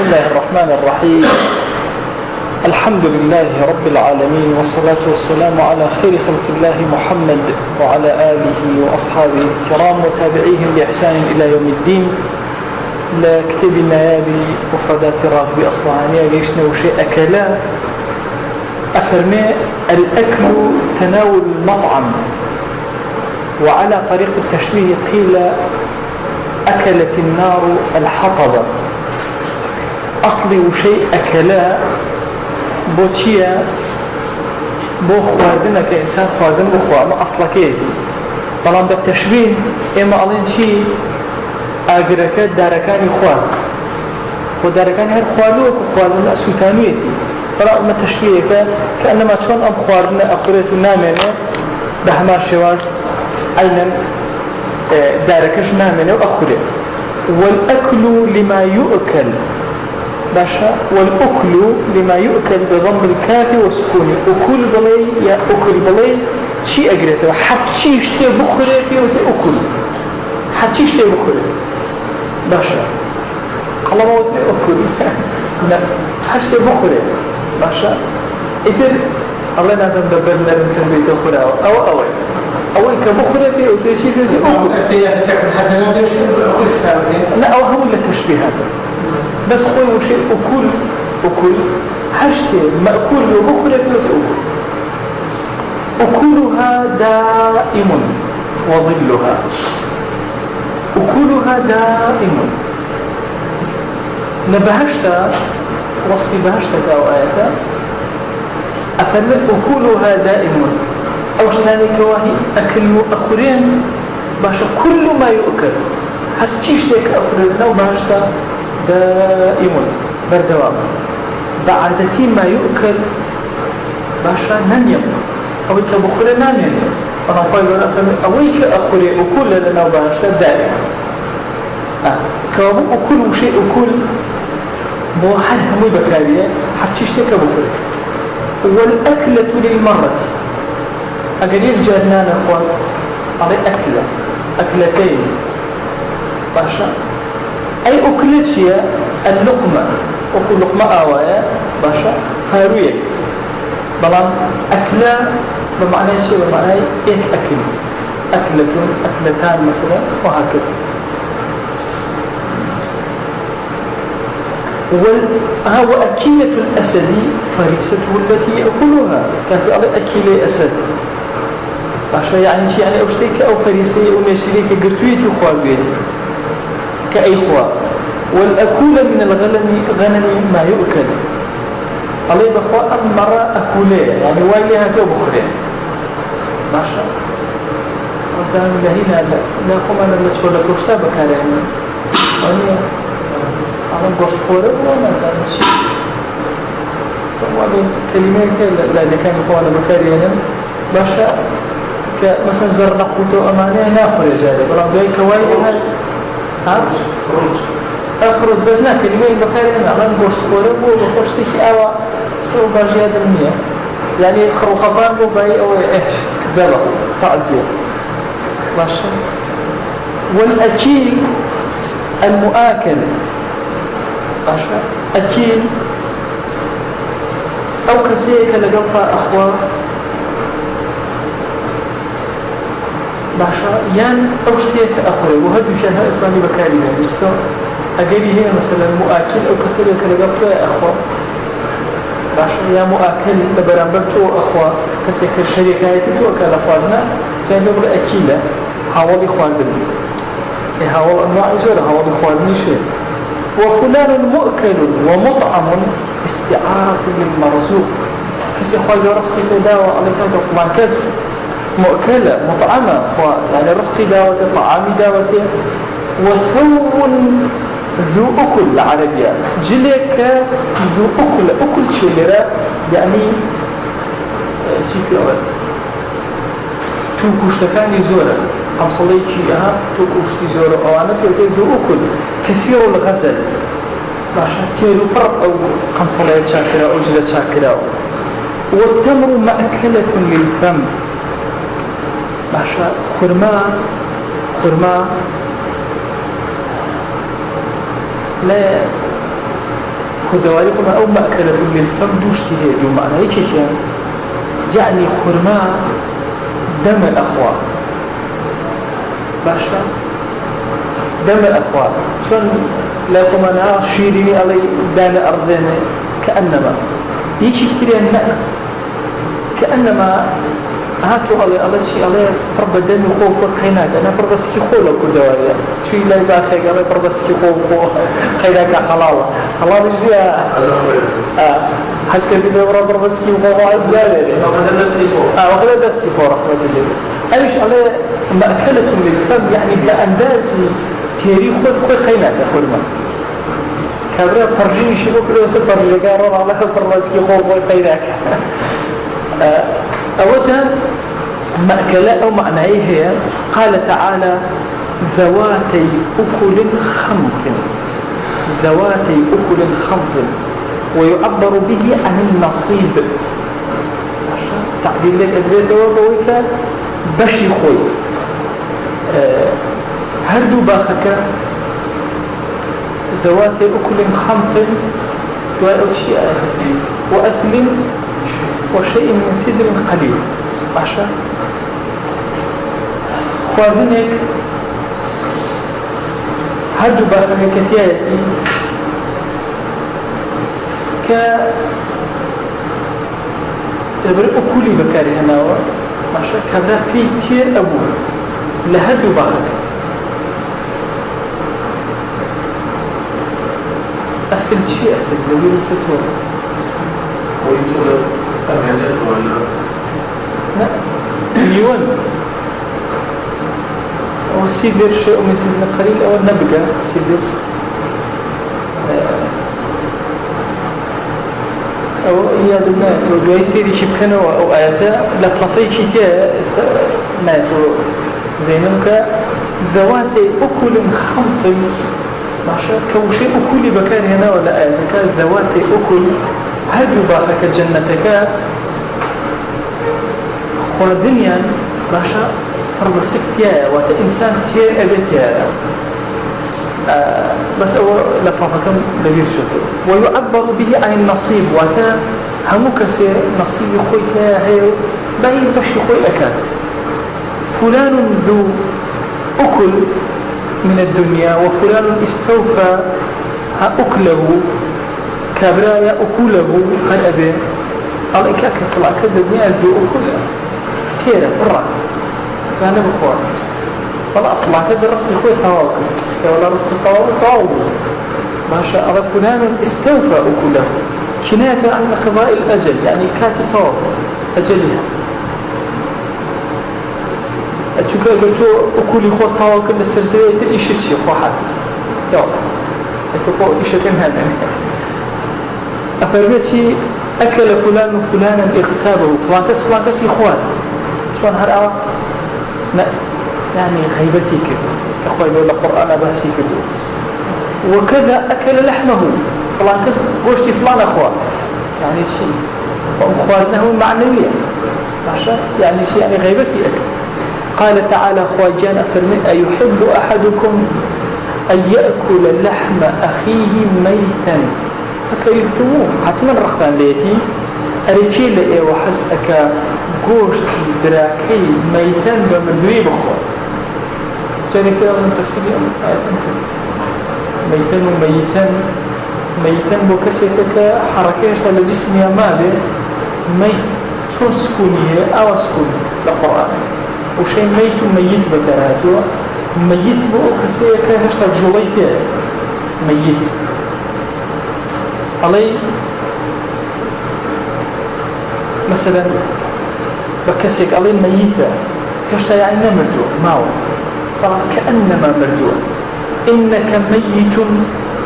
الله الرحمن الرحيم. الحمد لله رب العالمين، والصلاة والسلام على خير خلق الله محمد وعلى آله وأصحابه الكرام وتابعيهم بإحسان إلى يوم الدين. لكتاب النيابي مفردات راغب أصبهانية جيشنا وشيء أكلا أفرمي الأكل تناول المطعم، وعلى طريق التشبيه قيل أكلت النار الحطب. أصلي وشيء أكلا بوتشيا بو خواردنا كإنسان خواردن بخوا ما أصلا كيدي بلان بالتشبيه إما ألين شيء أجركات داركاني خوارد وداركاني هر خواردوك وخواردنا سوتانويتي بلان ما تشبيه كأنما تشون أم خواردنا أخريت نامنا بهما شواز أيضا داركش نامنا وأخريت. والأكل لما يؤكل باشا، والأكل لما يؤكل بضم الكاف وسكونه. أكل بلي يا أكل بلي شيء أجرته حتى يشتي بخره فيه أكل حتى يشتي بخره باشا الله ما وتني أكل لا حتى يشتي بخره باشا. إذن الله نازم دبرنا من تربية أخرى أو كبخره فيه وتشي فيه أكل سيئة تكون حسنات أكل حسابه لا أو هم التشبيه هذا بس خوي وشيء أكل حشتي مأكول وبخرة أكل أكلها دائم وظلها أكلها دائم. نبهشتا وصفي بهشتا أو آياتا أفرمت أكلها دائم أو شتاني كواهي أكل أخرين باشا كل ما يؤكل هرچيشتك أخرين لو بهشتا دائم بردوام بعادتي ما يؤكل باشا ننيم أو كبخرة ننيم. أنا أقول لنا أويك أخري أكل لنا باشا دائم كابو أكل وشيء أكل موحد همي بكارية حتشتك بخرة. والأكلة للمرة أقريب جادنا أخوان على أكلتين باشا أي أكلت شيء اللقمة أكل لقمة آوايا باشا فاروية بلان أكلة بمعنى شيء بمعنى إيه أكلة أكلتان مثلا وهكذا. وأكيلة الأسد فريسته التي يأكلها كانت أكيلة أسد باشا يعني شيء يعني أشتيك أو فريسية أو ميشريك قرتويتي وخوال بيتي كأي خوار. والأكول من الغنم ما يؤكل علي بخوا مرة أكولي يعني وايلها كبخرين ماشا وزان الله هنا لا قم أنا اللي تقول لك وشتا بكاري يعني أنا قص خورة وما زال شيء وهذا كلمة لا كان يقول بكاري يعني ماشا كمثلا زرنا قوتو أمانية ناخذ رجالي بلان دوي كوايلها أخرج بس نا كلمين بكارين على نقص قرب وبخشتك أو سو باجياد المية يعني خروخبان وباي أو إيش زبا تعزية ماشي. والأكيل المؤكل ماشي أكيل أو كسيك لقلقى أخوة باشا يان أوشتيك أخوي وهدو شهاء إخواني بكارينا يسكو أقري هي مثلا مؤكل أو كسرك لقبتو يا أخوة باشا يا مؤكل لبرامبرتو أخوة كسك الشريك هايتو وكال أخواننا كان يقول أكيلة حوالي إخوان بدي في حوال أنواع زورة حوالي إخوان نيشي. وفلان مؤكل ومطعم استعارة للمرزوق كسي أخوة رسخي تداوى عليك فلان كسي مؤكلة مطعمة يعني رزق داوته طعام داوته. وثوب ذو أكل العربية جلك ذو أكل شلرة يعني شيء كذا توكشتكاني زورة أم صليتي توكشتي زورة أو أنا بيوتي ذو أكل كثير الغزل عشان تيرو برب أو خم صليت شاكرة أو جلة شاكرة. والتمر مأكلة للفم باشا خرما لا خذواركم أو مأكلة للفم دوشتي هي دو معنى هيك يعني خرماء دم الأخوة باشا دم الأخوة شون لكم أنا شيريني علي دان أرزيني كأنما يجي كتير النأ كأنما هاتوا على شيء على بربا دم خوف وخيناك أنا بربا سكي خولة كدواريا شو لا يباخيك على بربا سكي خوف وخيناك حلال حلال إجياء حس كسي دورا بربا سكي خوف وعزالي وخذا نفسي خوف وخذا نفسي خوف رحمة الله أيش على مأكلة للفم يعني بأندازي تاريخ خود خيناك خورما كابرا برجيني شبو كله وسط برجي قارون على بربا سكي خوف وخيناك أوجه مأكلة أو معناه هي قال تعالى ذواتي أكل خمط ذواتي أكل خمط ويعبر به عن النصيب تعبير للأدوية وضويك بشي خوي هردو باخك ذواتي أكل خمط وأثل وشيء من سدر قليل عشان خواذنك هدو باركتياتي يبرئ أكولي بكاري هنا عشان كذا في كثير أبو لهدو بارك أثل شيء أثل لويل فتور ويقول أمانات ولا لا مليون أو سيدر شيء من سيدنا قليل أو نبقى سيدر أو إياد النات ودوي سيدي شبكنا أو آياتا لطلفي كتيا ناتو زينمك ذواتي أكل خمط ماشا كوشي أكل بكار هنا ولا آياتك ذواتي أكل هدو باخك جنتك خوا دنيا باشا رب سكتيا وات إنسان تير أبتيا بس هو لفافكم لغير شتو ويعبر به عن النصيب وات همو كسير نصيب خويتها هي باين بشي خوي أكاد فلان ذو أكل من الدنيا وفلان استوفى أكله كابرايا أكله هل أبي قال إنك أكفل أكد الدنيا ذو أكله كيرا برا كان بخوار والله أطلع كذا رسل خوي طواقل ولا رسل طواقل ما شاء الله فلان استوفى أكله كناية عن قضاء الأجل يعني كاتي طواقل أجليات أتوقع قلتو أكلي خو طواقل السرزية إيش الشيء خو حادث يلا أتوقع إيش كان هذا أفرمتي أكل فلان فلانا اغتابه فلان كس إخوان شلون هالأوا لا يعني غيبتي كذا أخوي يقول القرآن بحسي كذا وكذا أكل لحمه فلان كس قوشتي فلان أخوان يعني شيء وأخوانه معنوية عشان يعني شيء يعني غيبتي أكل قال تعالى خواجان أفرمي أيحب أحدكم أن يأكل لحم أخيه ميتا فكرهتموه حتما رخان ليتي أريكي لئي وحسأك قوشتي براكي ميتا بمدوي بخوة جاني كده من تفسير آيات ميتا وميتا ميتا بكسيتك حركيش لجسم يا مالي ميت شون سكونية أو سكوني لقرآن وشي ميت وميت بكراتو ميت بكسيتك هشتا جوليتي ميت علي مثلا بكسيك علي ميتة كشتا يعني مردو ماو طبعا كأنما مردو إنك ميت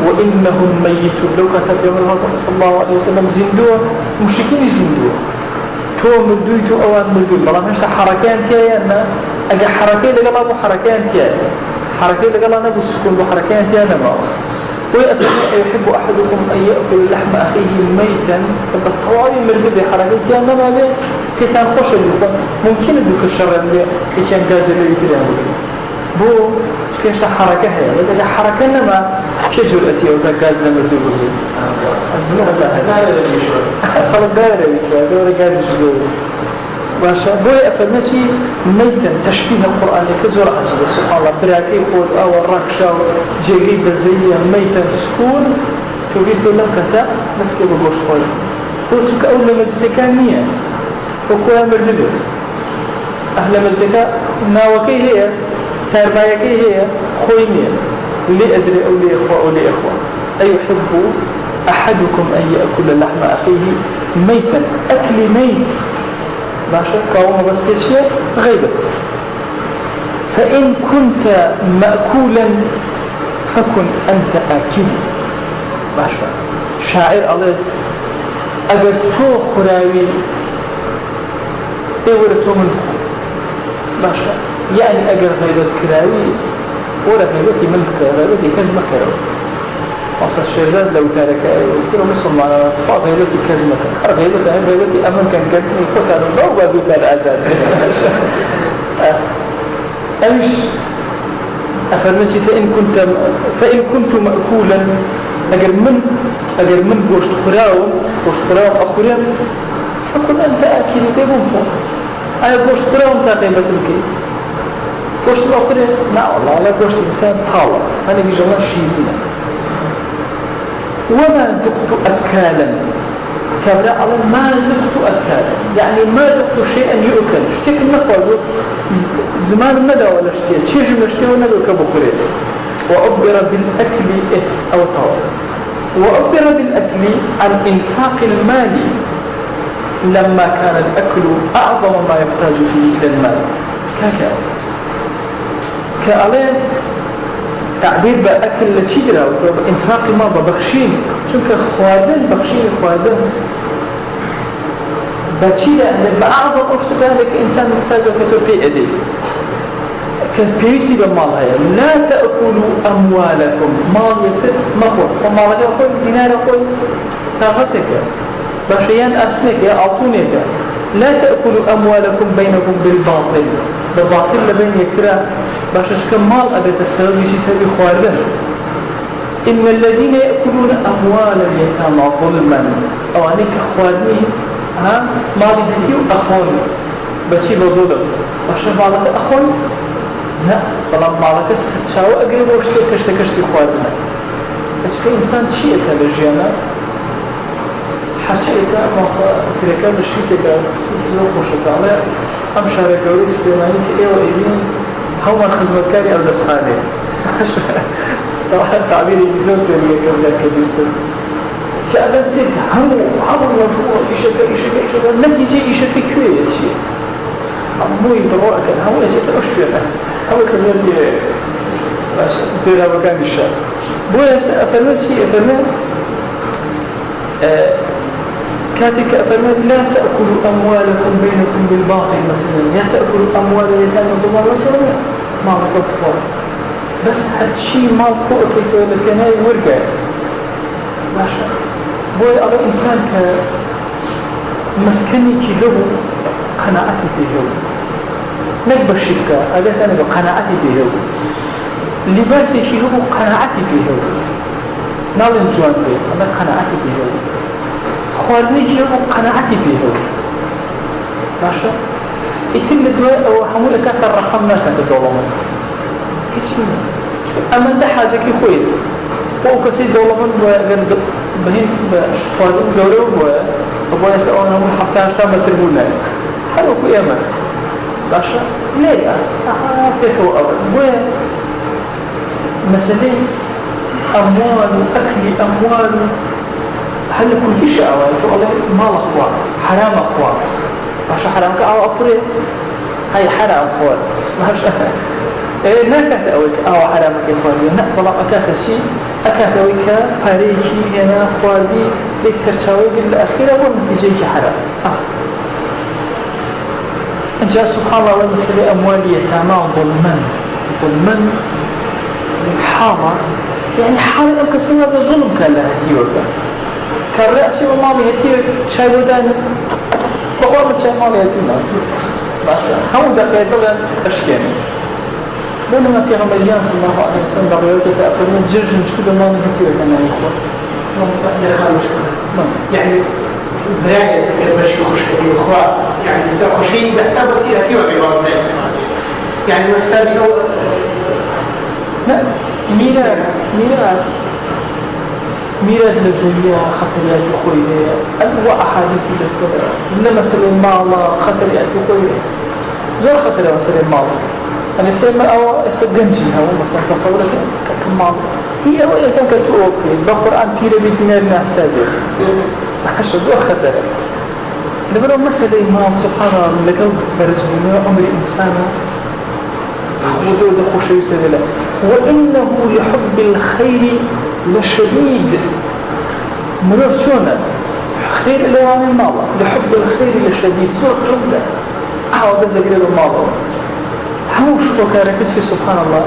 وإنهم ميت لو كتب يوم الرسول صلى الله عليه وسلم زندوه مشركين زندوه تو مردوي تو أوان مردوي بلا ماشتا حركان تيا أنا أجا حركين لقلا أبو حركان تيا حركين لقلا نبو السكون بحركان تيا نماو يحب أحدكم أن يأكل لحم أخيه ميتا فالطوالي مرغبة حركتها ما به كتان خوش اللي ممكن دوك الشر اللي كان غاز اللي يتلاه بو كيش حركة هي بس إذا حركة نما كجرأتي أو غاز لمردو به زلمة لا يدري شو خلق دائرة بك زوري قازي شدوه باشا بوي أفرمتي ميتا تشبيه القرآن كزور عجيب سبحان الله براكي قول أو الركشة جيغي بزية ميتا سكون تريد لهم كتا نسكي بقوش قول قلتك أولا مجزكانية وكوها مرنبه أهل مجزكا ناوكي هي تارمايكي هي خوينية لي أدري أو لي إخوة أو لي إخوة أيحب أحدكم أن يأكل لحم أخيه ميتا أكل ميت باشا كاوما بس كيشيا غيبة فإن كنت مأكولا فكن أنت آكل باشا شاعر أليت أجر تو خراوي دورتو من خو باشا يعني أجر غيبة كراوي ولا غيبتي ملك غيبتي كزمة كراوي أصلا الشيزاد لو تارك كل مسلم على غيبتي كزمة غيبتي أمن كان كنتني كتر الله وبابي الأزاد أمش أفرمتي فإن كنت مأكولا أجر من بوشت خراوم أخرين فكن أنت أكيد ديبونكم أنا بوشت خراوم تاقيمة الكي بوشت أخرين لا والله لا بوشت إنسان طاوة أنا بيجي الله شيئين وما ذقت أكالا كبراء الله ما ذقت أكالا يعني ما ذقت شيئا يؤكل اشتيك النقوى زمان مدى ولا اشتيك تيجي من اشتيك ونقل كبكرين وعبر بالأكل أو طوال وعبر بالأكل عن إنفاق المال لما كان الأكل أعظم ما يحتاج فيه إلى المال كألين تعبير بأكل لتجرى وإنفاق ما ببخشين چونك خوادن بچيرة أنك بأعظم أشتبه لك إنسان محتاج وكتب في أدي كالبيسي بمال هيا لا تأكلوا أموالكم مال يتر مقوى ومال يقول دينار يقول تغسك باشيان أسنك يا أعطونك لا تأكلوا أموالكم بينكم بالباطل لبين يكرا باشش كمال أبيت السبب يشي سبب خواردن إن الذين يأكلون أموال اليتامى ظلما أو أنك خواردني مالي هتيو أخون بشي بظلم باشش مالك أخون لا طبعا مالك السرشاوة أقرب وشتي خواردنا بس إنسان شيء كالجيانا حشيكا مصا تركا بشيكا سيزو خوشكاله ام شاركوري استماعي ايو ايبين هما خدمتكاري او دسخاني طبعا التعبير يزور سريه كوزا كبيستر فعلا سيد همو مشروع يشكا نتيجه يشكا كويه شيء مو يدروا كان هو يجي تشفينا هو كذا زي ما كان الشاب بويس افرمسي كاتك أفرمت لا تأكلوا أموالكم بينكم بالباطل مثلا لا تأكلوا أموال اليتامى ظلما مثلا ما بقول بس هالشي ما بقول كي لكناي ورقة ماشي بوي على إنسان كمسكني كي له قناعتي فيه نكبر الشركة أبيت أنا بقناعتي فيه لباسي كي له قناعتي فيه نالن جوان فيه أنا قناعتي فيه خواردني كيلو قناعتي به ماشي يتم الدواء أو حمولة كانت الرقم ما كانت دولما هيتشين أما ده حاجة كي خويت هو كسي دولما بهين خواردن دورو وأبونا يسألون هم حفتان اشتام بتربونا حلو كو إيما ماشي ليه أس فيكو أول بويا مسألة أموال أكل أموال هل كل شيء أول والله مال أخوان حرام أخوان باش حرام كأو أبري هاي حرام أخوان باش نكت أويك أو حرام كأخوان لا والله أكاك شيء أكاك أويك باريكي هنا أخواني ليس سرشاوي بالأخيرة والنتيجة حرام جاء سبحان الله ومسألة أموال يتامى ظلما حارة يعني حارة أو كسيرة بالظلم كان لها تيوكا كالرأسي ومالي هتي شاي ودان بقوة شاي مالي هتي هم دقيقة بغن أشكاني بينما في غمريان صلى الله عليه وسلم بغيوتك أفرمون جرجن شكو مالي هتي وكان يخوة الله صحيح يعني دراية ماشي خوش كثير إخوة يعني خوشي بحساب كثير كثير غير يعني بحسابي أو لا ميلاد نزلية خطريات خويه أنواع أحاديث للسبب إنما سلم مع الله خطريات خويه زور خطريات سلم مع الله أنا سلم أو سجنجها مثلا تصورك كم مع الله هي وين كان كتوقي بالقرآن كيلو بيتنا لنا سابق حش زور خطريات لما مثلا إمام سبحان الله لقوا برزقنا أمر إنسان ودود خوشي سبيله وإنه لحب الخير لشديد مرور شونا خير لوان الماضي لحب الخير لشديد زور حبه هذا زبيل الماضي هوش وكاركس في سبحان الله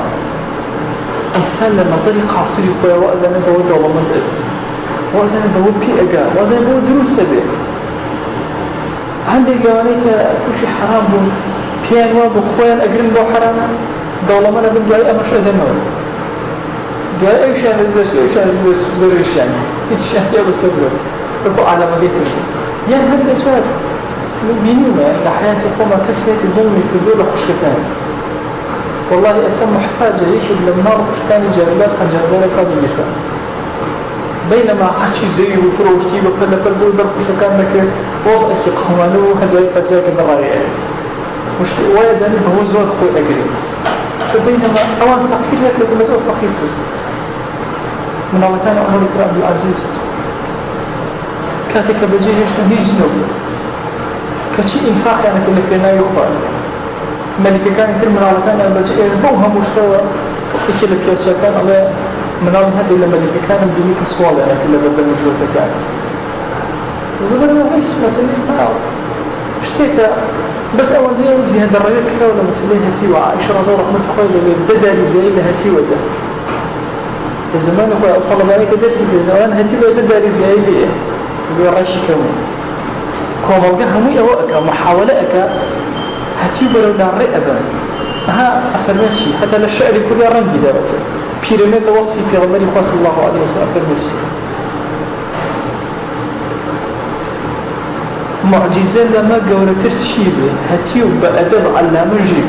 إنسان لنظري قاصر يقوى وأزان بود والله من ذلك وأزان بود بي أقا وأزان بود دروس سبيل عندي قوانيك كل شيء حرام بود بيان وابو خوان أقرن بو حرام دولة منا بن دعي أمش أدنون قال أي شيء زر الشام إيش شيء أبو السبب ربو على مجيته يعني هذا جاب بيننا لحياة القوم كسرت زلمي في دولة خشكتان والله أسم محتاج يشوف لما خشكتان جاربات عن جزارة قضية بينما حشي زي وفروش كي وكذا فالبول برخشكتان مكان وضعك قوانو هزاي فجاك زرايا مش وازن هو زور خوي أجري فبينما أول فقير لك مزور فقير من الله كان عمر بن عبد العزيز كاتك بجي يشتهي جنوب كشيء إنفاق يعني كل كنا يخبر ملك كان كل من الله كان بجي بوها مستوى وكل كيوتشا كان الله من الله هذا إلا ملك كان بيني كسوال يعني كل بدل نزلت كان وقبل ما إيش مثلا ما اشتيت بس أول دي زيادة الرجل كده ولا مسألة هتي وعائشة رضي الله عنها تقول بدل زي هتي وده الزمان هو طلب عليك درس كده وأنا هتي وده بدل زي اللي بيرش كمان كم وجهه مي أوقك محاولتك هتي ولو نعرقبا ها أفرمشي حتى الشعر كل رنج ده بيرميد وصي في غمر خاص الله عليه وسلم أفرمشي معجزة لما قولت ترتشيبه هتيو بأدب على مجيب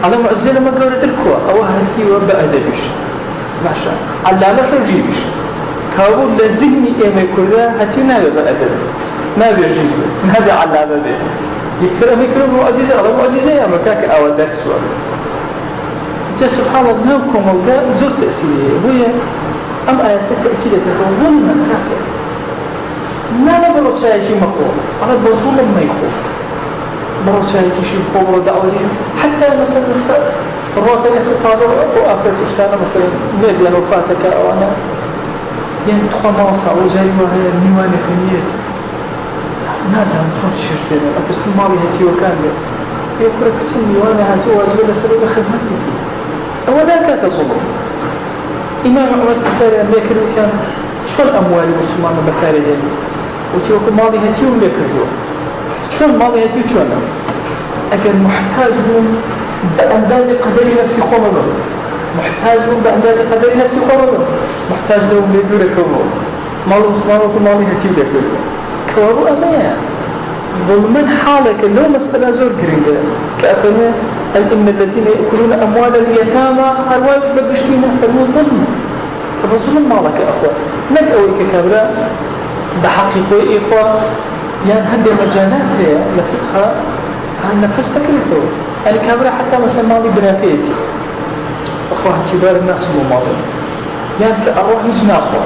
على معجزة لما قولت الكوى أو هتيو بأدبش ماشا على مجيبش كابو لزهني إيمي كلها هتيو نابي بأدب نابي جيبه نابي على مبه يكسر أميكرو معجزة على معجزة يا مكاك أو درس جاء سبحان الله نامكم وقال زور تأثيرية وهي أم آيات التأكيد تظن كافر ما نبرو شايكي مقوم أنا بظلم ما يخوف برو شايكي شيء بقوة دعوة حتى مثلا الرواقع يستازر وآخر تشتانا مثلا ميديا وفاتك أو أنا يعني تخوى موصع وجاري وهي النيواني كنية ناس هم تخوى تشيرتين أترسل مالي هاتي وكان لي يقول لك سن نيواني هاتي واجب لسبب خزمتك أو ذاك تظلم إمام عمد بساري أن يكرر كان شون أموال مسلمان بكاره وتيوك مالي هتيو لكريو شون مالي هتيو شون أجل محتاجهم بأنداز قدر نفسي خمرهم محتاجهم بأنداز قدر نفسي خمرهم محتاج لهم ليدو لكريو مالو مالي هتيو لكريو كوارو أمان ظلمن حالك لو مسألة زور قريبة كأفنى إن الذين يأكلون أموال اليتامى هرواي بقشتين فرموا ظلم فظلم مالك يا أخوة نك أولك كابلا بحقيقة إخوة يعني هذه مجالات هي لفقها عن نفس فكرته يعني كابلا حتى مثلا مالي بناكيتي أخوة كبار الناس مماضي يعني كأروح يجنا أخوة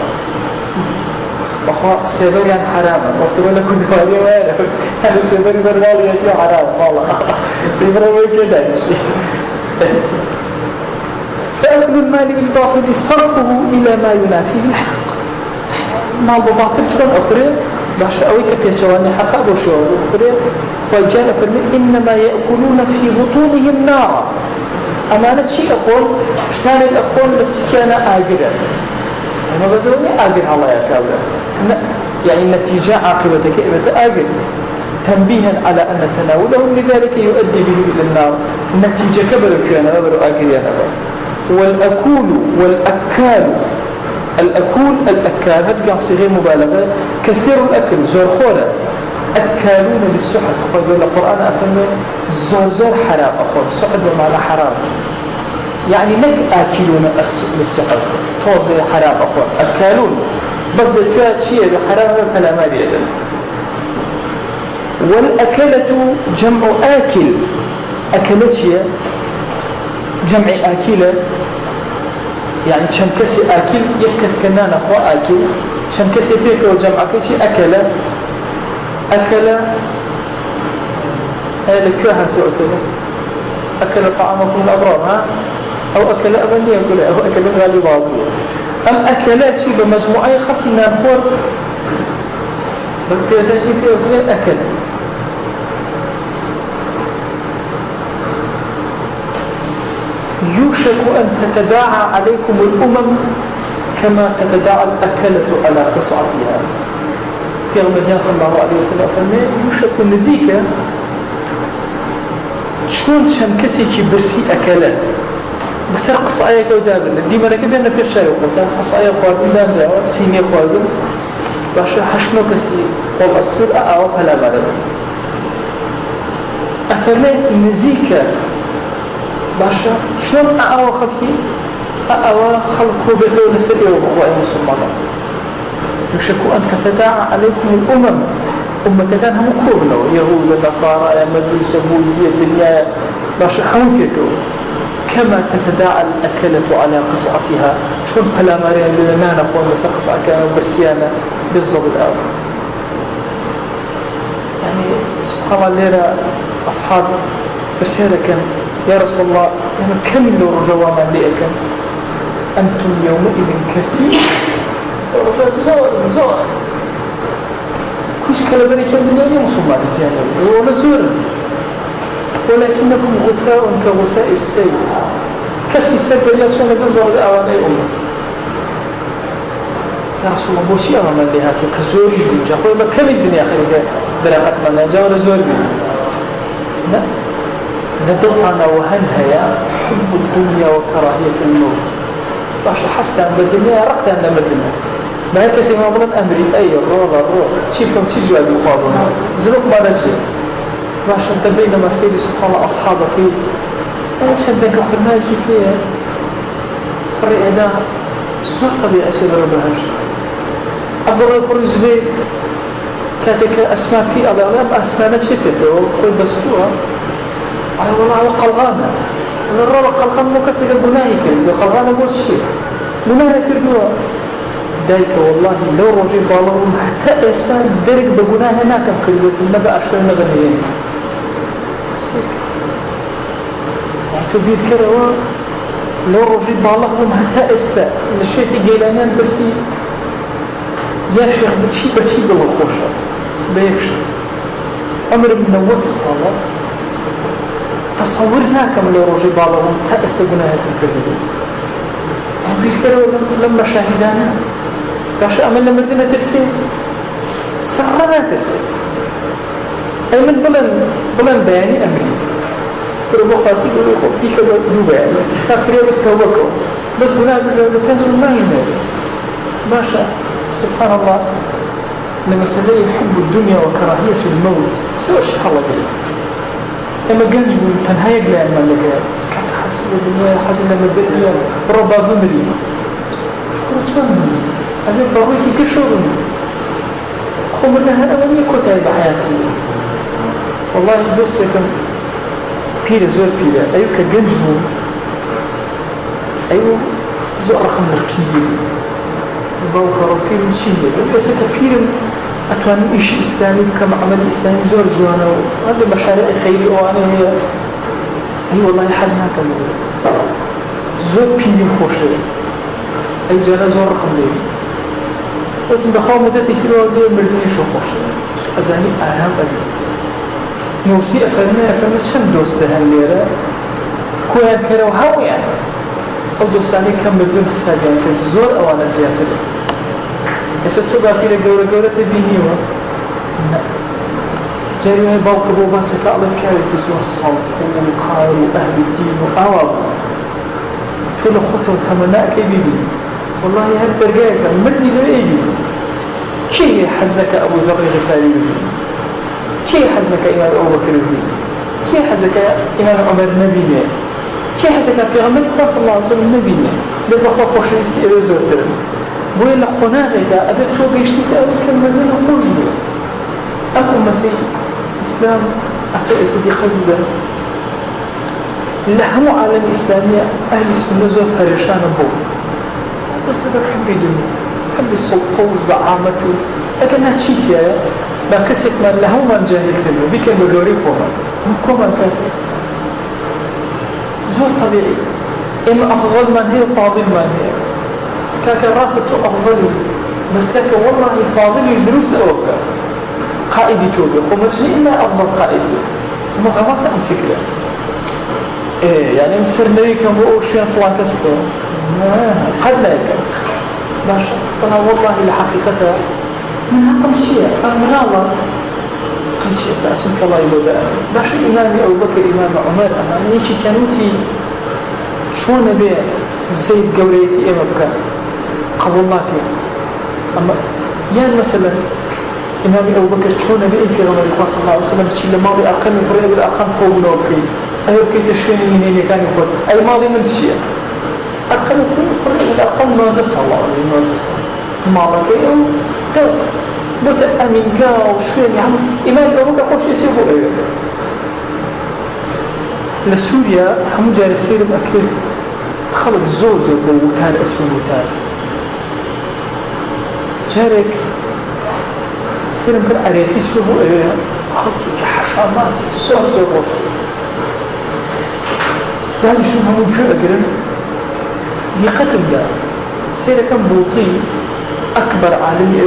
أخوة السيبر يعني حراما وقت ولا كل دوالي وين يعني السيبر برغالي يجي حرام والله يبرمي كده فأكل المال بالباطل صرفه إلى ما ينافيه الحق مال بباطل شون أخرى باش أوي كبيشواني حقا بوشوز أخرى فالجال فرمي إنما يأكلون في بطونهم نارا أمانة شيء أقول اشتاني الأقول للسكانة آقرا أنا بزروني آقر الله يا كابرا يعني النتيجة عاقبة كئبة آقر تنبيها على أن تناولهم لذلك يؤدي به إلى النار النتيجة كبر كيانا ببرو آقر يا نبا والأكول والأكال الأكول الأكال هذا صيغة مبالغة كثير الأكل زور خورة أكالون للسحت يقول القرآن أفهم زور حرام أخوة سحت بمعنى حرام يعني لك آكلون للسحت توزي حرام أخوة أكالون بس ده شيء بحرام ولا ما بيعدل والأكلة جمع آكل أكلتية جمع آكلة يعني شمكسي آكل يكس كنان أخوة آكل شمكسي فيك وجمع كتي أكلة أكل هذا كراهة أكل طعامكم الأبرار ها أو أكل أبني يقول أو أكل غالي باصي أم أكلات شيء بمجموعة خفنا نخور بكذا شيء فيه أكل يوشك أن تتداعى عليكم الأمم كما تتداعى الأكلة على قصعتها في رمضان صلى الله عليه وسلم يوشك نزيكا شلون شمكسي كي برسي أكلة بس قصعية قدام دي ما نكبي أنا في الشارع وقتها قصعية قادم دام سيني قادم باشا حشنو كسي قول أسفل أعوى فلا مرد أفرمي نزيكا باشا شلون أعوى خلقي أعوى خلقه بيته نسبه وقوائي مسلمانا يشك أن تتداعى عليكم الأمم أمتكان هم كوبنا يهود النصارى مجوس بوزية الدنيا باشا حوكتو كما تتداعى الأكلة على قصعتها شلون بلا ماريا لنا نقول مسا قصعة برسيانة بالضبط الأول يعني سبحان الله ليرة أصحاب برسيانة كان يا رسول الله يعني كم لو رجوا من لئكم أنتم يومئذ كثير رجوا زور كوش كلامني كم دنيا مصممات يعني ولا زور ولكنكم غثاء كغثاء السيل كفي سبب يسون بالضبط أوان أي أمة يا رسول الله بوشي أمام لها كزوري جديد جاء ما كم الدنيا خير براقت منا جاء ولا زور لا ندقنا وهنها حب الدنيا وكراهية الموت باش حسنا بالدنيا رقتا عندنا بالدنيا ما هي كسي ما بلن أمري أي الروح شيكم تجوا المقابلة زلوك ما نسي باش انت بينما سيدي سبحان الله أصحابك أنا شدك وخلناجي فيها فرق إداء زور طبيعي سيد ربهاش أقول يقول زبي كاتك أسماء في أغلب أسماء شتت وقل بسوها على والله وقلغانا والرب قلغان مكسر بناهي كرد وقلغانا بول شيء بناهي كردوا دايك والله لو رجل بالهم حتى إنسان درك بجناه ناكم كردوا النبأ أشترنا بنيين تبير كروا لو رجل بالهم حتى إنسان الشيء جيلانيان بسي يا شيخ بشي بالله خوشة بيكشت أمر من نوت الصلاة تصورنا كم لو رجل بالهم تأس جناهة الكذب بيفكروا لما شاهدانا باش أمل لما بدنا ترسي صرنا ترسي أي من بلن بياني أمري كل بخاتي يقولوا فيك دوبا يعني تفريا بس توبكوا بس بناء بجرد تنزل مجمل ماشا سبحان الله لما سلي يحب الدنيا وكراهية الموت سوى الشحالة دي لما قنجبوا تنهايق لأما لقاء كانت حسن الدنيا حسن لما الدنيا ربا بمري ورتفهم أبي برويكي كشغل خمرنا هالأولية كتاي بحياتي والله دوسكم بيرا زور بيرا أيوة كجنجبو أيوة زور رقم البيرا بوخر وبيرا مشيني بس كبيرا أتوان إشي إسلامي كما عمل إسلامي زور جوانا وهذا مشاريع خيري وأنا هي أي والله حزنها كمان زور بيرا خوشي أي جانا زور رقم لي وتم بخاو مدتي في الوالدية مردني شو خوشي أزاني أهم أبي نوسي أفرمي چند دوسته هنليرة كوهن كرو هاو يعني أو دوستاني كم بدون حساب يعني كزور أوانا زيادة يسا تو باقي لقورة تبينيوه لا جاريوه باوك بوبا سكا الله كاوي كزور صالح وقار وأهل الدين وأواب تو لخطو تمناء كبيبي والله هاد درجاك مردي لأيدي كي حزنك أبو ذر الغفاري كي حزنك إمام أبو بكر كي حزنك إمام عمر نبينا كي حزنك في غمر صلى الله عليه وسلم نبينا لبقى خوشيسي إرزو ترم بوي لقناغك أبي تو بيشتك أبي كمدين خوشبه أمتي إسلام أخي أسدي خلودا لهم عالم إسلامية أهل السنة زور فرشان بو بس لك حبي دنيا حبي السلطة والزعامة لكن هاتشيكيا ما كسب من لهم من جاهل تنو بيكا مدوريكوها مكوما كاتب زور طبيعي إما أفضل من هي فاضل من هي كاكا راسك أفضل بس كاكا والله فاضل يجلوس أوكا قائدي توبي ومرجي إلا أفضل قائدي مغلطة أم فكرة إيه يعني مصير نبي كان بقول شيء فلان كسبه قد لا يكن باشا أنا والله لحقيقتها من هقم شيء من الله كل شيء بأسمك الله يبدأ باشا إمامي أبو بكر إمام عمر أنا يجي كانوتي شو نبي زيد قوليتي إما بكا قبل الله كي أما يعني مثلا إمامي أبو بكر شو نبي في رمضان الله صلى الله عليه وسلم تشيل الماضي أرقام البريء بالأرقام قومنا وكي أيوة كي تشويني من هنا كان يقول أي ماضي من شيء أرقام الأرقام نوزسها الله عليه نوزسها ماضي كي أو قال متأمن قاو شويني عم إمامي أبو بكر خوش يسيبه أيوة لسوريا هم جالسين بأكيد خلق زور زور بوتان أسون وتان جارك سيرم كان عريفي شوفوا خلقي كحشامات زور زور بوشت داني شو هم جو أقرن دي قتل لا سيرا كان بوطي أكبر عالمي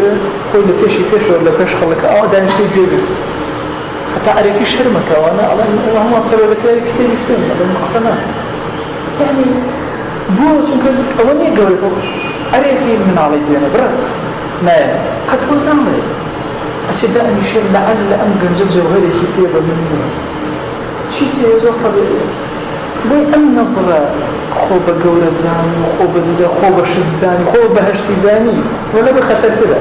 هو اللي فيش ولا فيش خلق داني شو جيبه حتى عريفي شرمك وانا اللهم أقرأ لك كثير يتوين هذا المقصنات يعني بوش يمكن أولي قولكم عريفي من علي دينا برا نايم قد قلت نعمل أتدأني شيء لعل أمكن جد جوهري في بيضا منه شيء يزور طبيعي بوي أم نظرة خوب قول الزاني وخوب الزاني خوب الشتزاني خوب بهشتي زاني ولا بخطر كده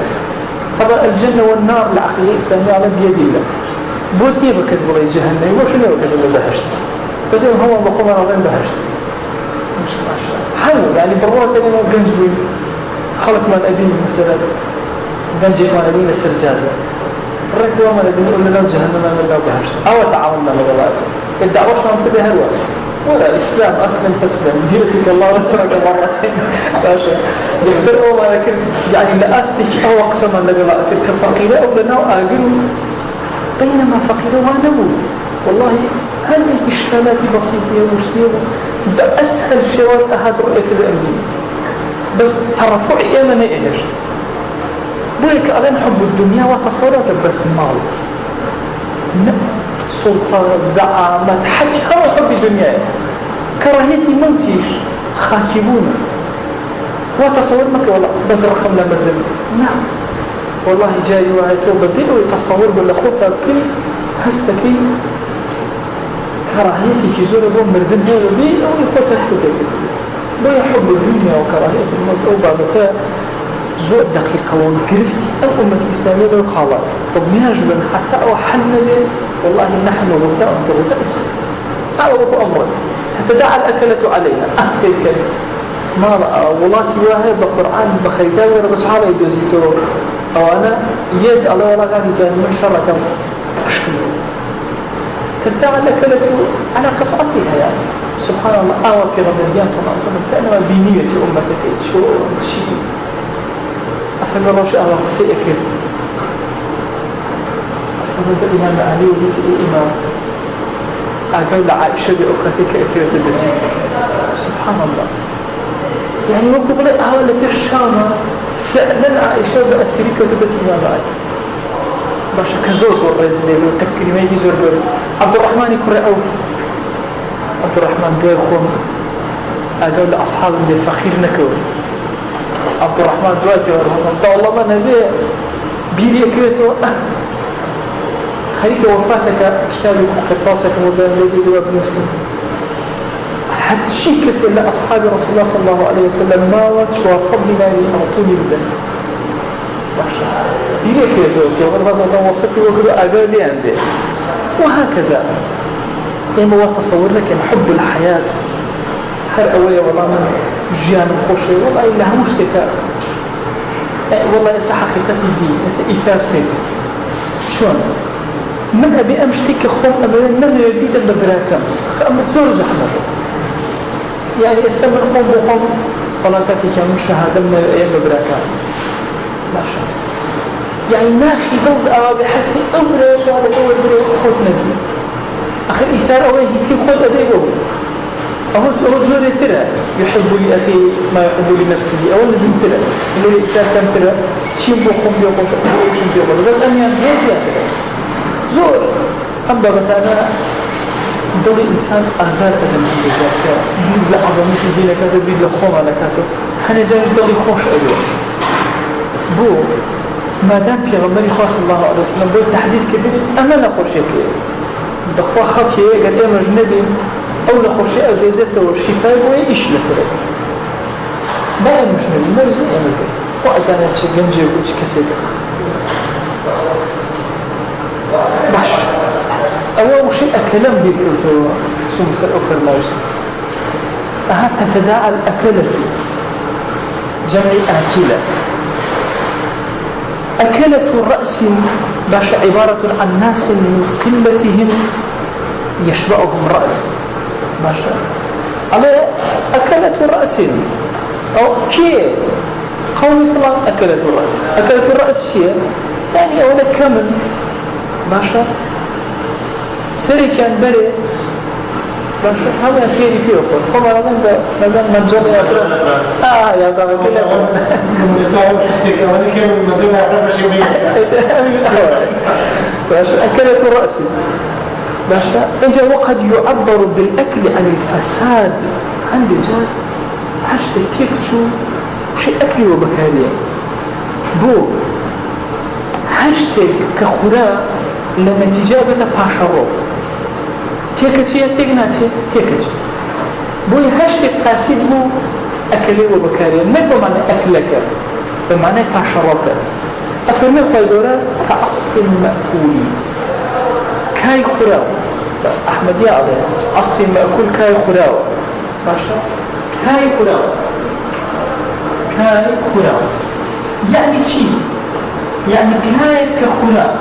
طبعا الجنة والنار العقلية الإسلامية على بيدي الله بوتني بكذب الله جهنم وشنو بكذب الله بهشت بس هو بقوم على غير بهشت مش ماشي حلو يعني بالروح كلمة جنجوي خلق من أبيه مثلا جنجي من أبيه السرجال الركوة من أبيه يقول لنا جهنم من الله بهشت أو تعاوننا من الله الدعوة شلون كده هلوة ولا الإسلام أسلم تسلم يهلك الله ويسرق مرتين باشا يكسروا لكن يعني لا أستك أو أقسم أن الله كفقيرة أو لنا أقول بينما فقيرة ونمو والله هذه الإشكالات بسيطة ومشتية ده أسهل شيء أحد رؤية الأمين بس ترفعي أمنا إيش بلك ألين حب الدنيا وتصورات بس مال سلطة زعامة حج هو حب الدنيا كراهية موتيش خاكبون وتصور مك ولا بس رقم لما الدنيا نعم والله جاي وعيتو بديله يتصور بالأخوة كل هستكي كراهيتي في زور بوم مردن هذا بي أو يخوت هستكي بو يحب الدنيا وكراهية الموت أو بعدها زور دقيقة وقرفتي أو أمة الإسلامية بالقالة طب ناجبا حتى أو حنا لي والله نحن غثاء كغثاء السن أو أمر تتداعى الأكلة علينا أحسن كلمة ما رأى ولاتي واحد بقرآن بخيتاوي ربس حالة يدوزيتو أو أنا يد الله ولا غاني كان من شرك أشكل تدعى الأكلة على قصتها يعني سبحان الله آوى في رمضان صلى الله عليه وسلم كأنما بنية أمتك شو شيء أفهم الرشاء على قصي أكل أفهم الإمام علي وليك الإمام أقول عائشة بأختك أكلة البسيط سبحان الله يعني وقبل أهل في الشام فعلا عائشة بأسريك وتبسمها معي باشا كزوز والرزلين وتكري ما يجي زور دوري عبد الرحمن يكون رأوف عبد الرحمن قال خوم أقول لأصحاب اللي فخير نكور عبد الرحمن دواجه ورحمة الله ما نبي بيلي أكريته خليك وفاتك كتابي قرطاسك مدام لدي دواب مسلم هالشي كسر لأصحاب رسول الله صلى الله عليه وسلم ما وشو صبي ما يحطوني بدن باشا يريك يدوك يا الله صلى وصفي وكذا أقابي عنده وهكذا إما هو تصور لك إن حب الحياة هر أولي والله من جيان خوشي والله إلا همشتكا والله إسا حقيقتي دي إسا إيثار سيد شون من أبي أمشتك خوم أبدا من يريد أن براكم أما تزور زحمة يعني إسا من خوم بخوم طلاقاتي كان مشاهدة من أيام براكم ما شاء الله يعني ناخي ضد أوابي حسني أمره شهادة أول بريد خود نبي أخي إيثار أوله كيف خود أديبه أهو جوري ترى يحب لأخي ما يحب لنفسه أو لازم ترى اللي الإنسان كان ترى شيء بخم بيقوش أوشن بيقوش بس أني أنا هي ترى زور أما بتانا ضل إنسان أزار أدم عند جاك بيد لعظمة دينك هذا بيد لخوم على كاتو هنا جاي ضل خوش أدوه بو ما دام في غمري خاص الله عليه وسلم بو تحديد كبير أما نقول شيء كبير دخوا خاطي قال إيه مجنبي أو نخوشي أو زيزته والشفاء وإيش لسرق ما مجنبي مرزي أمريكا وأزانات شي جنجي وكل كسيدة باش أول شيء أكلم بيكوتو سو مسأل أفر ماجد أها تتداعى الأكلة جمع آكلة أكلة الرأس باش عبارة عن ناس من قلتهم يشبعهم رأس ماشا على أكلة الرأس أو كي قوم فلان أكلة الرأس أكلة الرأس هي يعني أولا كمل ماشا سري كان بري ماشا هذا خيري فيه أقول قم على ذنب نزل منجل يا أخرى يا أخرى نساء الحسيكة وأنا كان منجل يا أخرى بشي ماشا أكلة الرأس باشا انجا وقد يعبر بالاكل عن الفساد عند جار حاجة تيكتشو شيء اكلي وبكالية بو حاجة كخراء لما تجابة باشرو تيكتش يا تيكناتي تيكتش بو حاجة فاسد بو اكلي وبكالية ما بمعنى اكلك بمعنى باشروك افرمي قيدورا كعصف مأكول كاي خراو أحمد يا أبي أصفي مأكول كاي خراو ماشا كاي خراو كاي خراو يعني شيء يعني كاي كخراو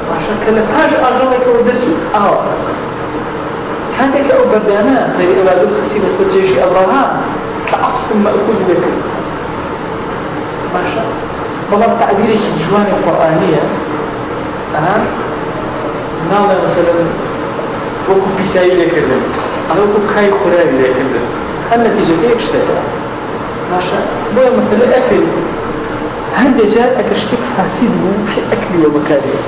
ماشا كلفهاش أرجمك ودرتي كانتك أو بردانا غير إرادة الخسي بس الجيش أبراهام كأصف مأكول بك ماشا والله تعبيرك الجوان القرآنية نعم مثلا وكو بيساي لكردن أو وكو كاي خرابي لكردن النتيجة كيف اشتغل ماشا بويا مثلا أكل هندي جاء أكرشتك فاسد شيء أكلي ومكاري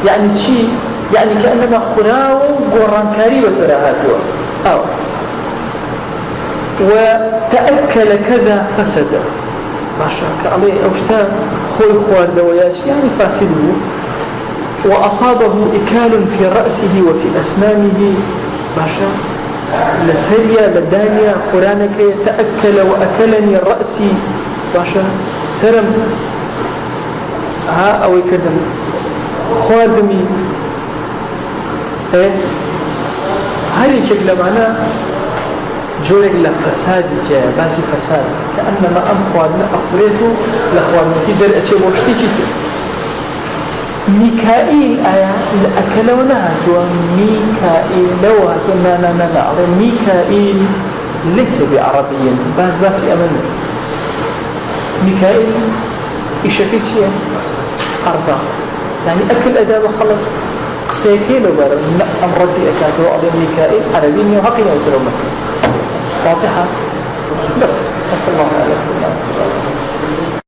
يعني شيء يعني كأنما خراو وقرانكاري وسراهاتوا أو وتأكل كذا فسد ماشا كألي أوشتا خوي خوار دوياش يعني فاسد وأصابه إكال في رأسه وفي أسنانه باشا لسريا لدانيا خرانك تأكل وأكلني الرأس باشا سرم أو يكدم خوادمي هاي كبلا معنا جورك لفسادك يا باسي فساد كأنما خوادنا أخريته لخوادنا در أتي وشتيكي ميكائيل أكل ونهاتوا ميكائيل لواتوا لا ميكائيل ليس بعربي باسي أمن ميكائيل إشكل شيء أرزاق يعني أكل أداب خلق قسيكي لو بارا أمردي أكاتوا أضي ميكائيل عربيني وحقي يسروا مسلم واضحة بس صلى الله عليه وسلم